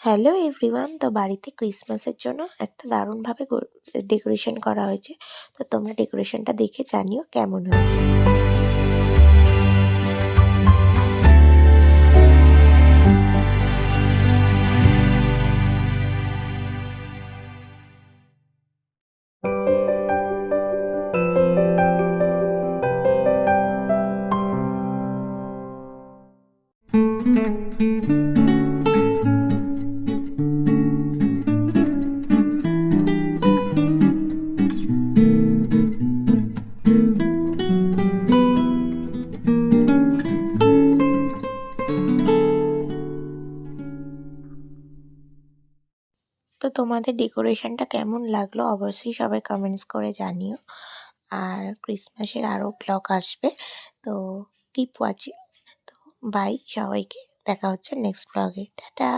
Hello everyone, তো বাড়িতে ক্রিসমাসের জন্য একটা দারুণভাবে ডেকোরেশন করা হয়েছে। তো তোমরা ডেকোরেশনটা দেখে জানিও কেমন হয়েছে। তো তোমাদের ডেকোরেশনটা কেমন লাগলো অবশ্যই সবাই কমেন্টস করে জানিও। আর ক্রিসমাসের আরও ব্লগ আসবে, তো কিপ ওয়াচিং। তো বাই সবাইকে, দেখা হচ্ছে নেক্সট ব্লগে। টাটা।